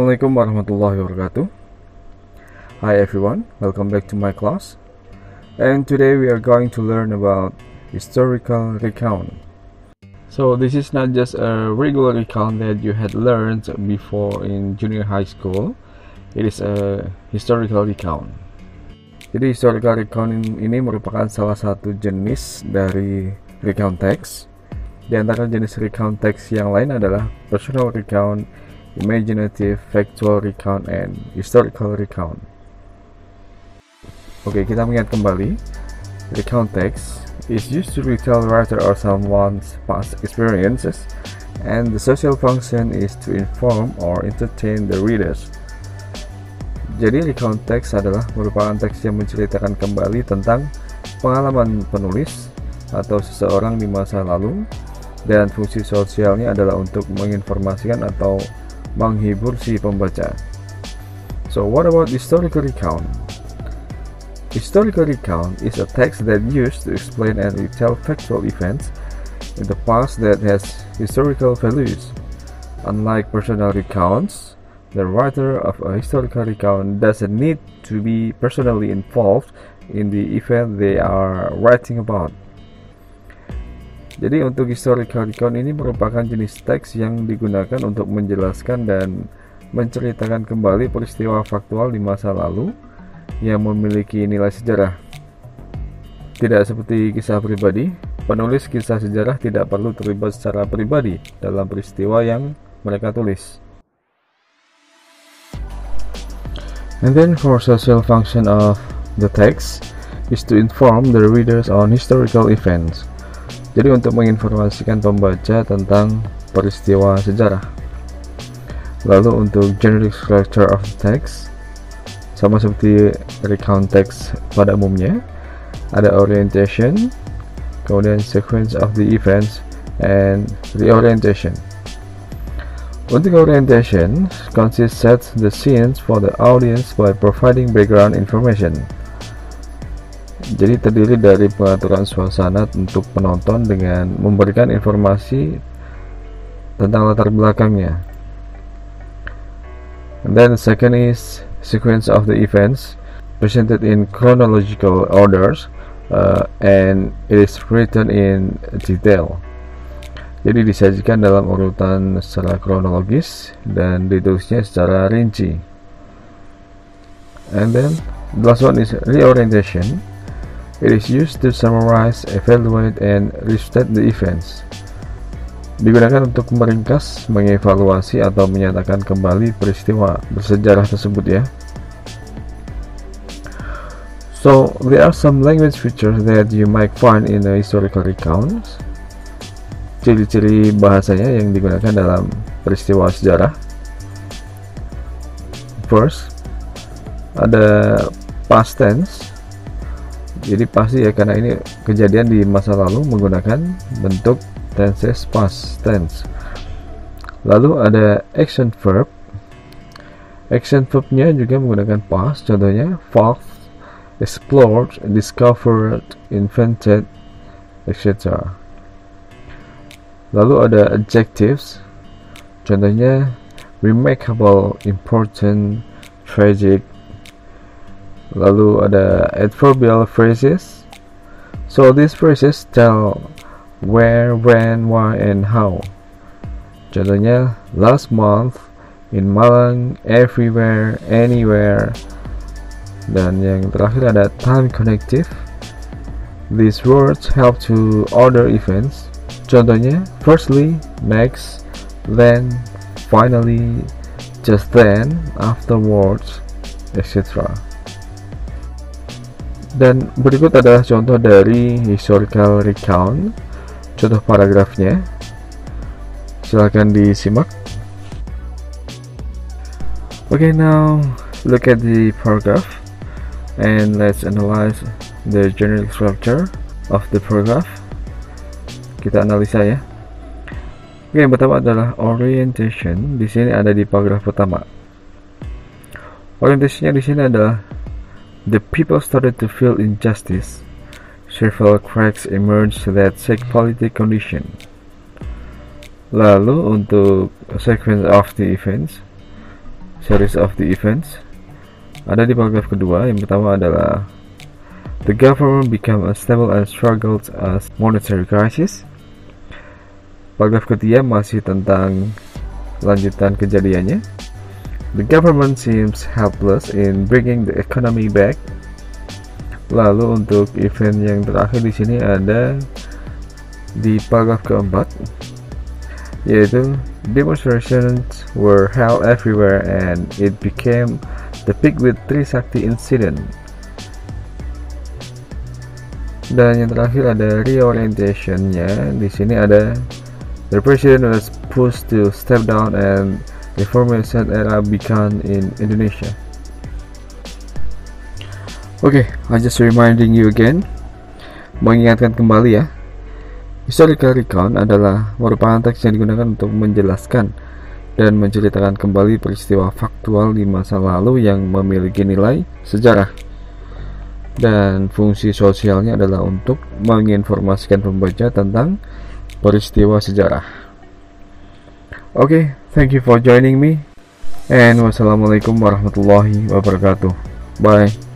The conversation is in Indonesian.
Assalamualaikum warahmatullahi wabarakatuh. Hi everyone, welcome back to my class. And today we are going to learn about historical recount. So this is not just a regular recount that you had learned before in junior high school. It is a historical recount. Jadi historical recount ini merupakan salah satu jenis dari recount text. Di antara jenis recount text yang lain adalah personal recount, imaginative, factual recount, and historical recount. Oke, kita mengingat kembali. Recount text is used to retell writer or someone's past experiences, and the social function is to inform or entertain the readers. Jadi recount text adalah merupakan teks yang menceritakan kembali tentang pengalaman penulis atau seseorang di masa lalu, dan fungsi sosialnya adalah untuk menginformasikan atau menghibur si pembaca. So what about historical recount? Historical recount is a text that used to explain and retell factual events in the past that has historical values. Unlike personal recounts, the writer of a historical recount doesn't need to be personally involved in the event they are writing about. Jadi untuk historical recount ini merupakan jenis teks yang digunakan untuk menjelaskan dan menceritakan kembali peristiwa faktual di masa lalu yang memiliki nilai sejarah. Tidak seperti kisah pribadi, penulis kisah sejarah tidak perlu terlibat secara pribadi dalam peristiwa yang mereka tulis. And then for social function of the text is to inform the readers on historical events. Jadi untuk menginformasikan pembaca tentang peristiwa sejarah. Lalu untuk generic structure of the text, sama seperti recount text pada umumnya, ada orientation, kemudian sequence of the events, and reorientation. Untuk orientation, consists set the scenes for the audience by providing background information. Jadi terdiri dari pengaturan suasana untuk penonton dengan memberikan informasi tentang latar belakangnya. And then the second is sequence of the events presented in chronological orders and it is written in detail. Jadi disajikan dalam urutan secara kronologis dan ditulisnya secara rinci. And then the last one is reorientation. It is used to summarize, evaluate, and restate the events. Digunakan untuk meringkas, mengevaluasi, atau menyatakan kembali peristiwa bersejarah tersebut ya. So, there are some language features that you might find in the historical recounts. Ciri-ciri bahasanya yang digunakan dalam peristiwa sejarah. First, ada past tense. Jadi pasti ya, karena ini kejadian di masa lalu menggunakan bentuk tenses past tense. Lalu ada action verb. Action verbnya juga menggunakan past, contohnya fought, explored, discovered, invented, etc. Lalu ada adjectives, contohnya remarkable, important, tragic. Lalu ada adverbial phrases. So these phrases tell where, when, why, and how. Contohnya last month, in Malang, everywhere, anywhere. Dan yang terakhir ada time connective. These words help to order events. Contohnya firstly, next, then, finally, just then, afterwards, etc. Dan berikut adalah contoh dari historical recount, contoh paragrafnya. Silakan disimak. Okay, now look at the paragraph and let's analyze the general structure of the paragraph. Kita analisa ya. Oke, yang pertama adalah orientation. Di sini ada di paragraf pertama. Orientasinya di sini adalah the people started to feel injustice. Several cracks emerged that shake politic condition. Lalu untuk sequence of the events, series of the events. Ada di paragraf kedua. Yang pertama adalah the government became unstable and struggled as monetary crisis. Paragraf ketiga masih tentang lanjutan kejadiannya. The government seems helpless in bringing the economy back. Lalu untuk event yang terakhir di sini ada di paragraf keempat, yaitu demonstrations were held everywhere and it became the peak with Trisakti incident. Dan yang terakhir ada reorientationnya. Di sini ada the president was pushed to step down and reformation era began in Indonesia. Okay, I just reminding you again, mengingatkan kembali ya. Historical recount adalah merupakan teks yang digunakan untuk menjelaskan dan menceritakan kembali peristiwa faktual di masa lalu yang memiliki nilai sejarah. Dan fungsi sosialnya adalah untuk menginformasikan pembaca tentang peristiwa sejarah. Okay, thank you for joining me, and wassalamualaikum warahmatullahi wabarakatuh. Bye.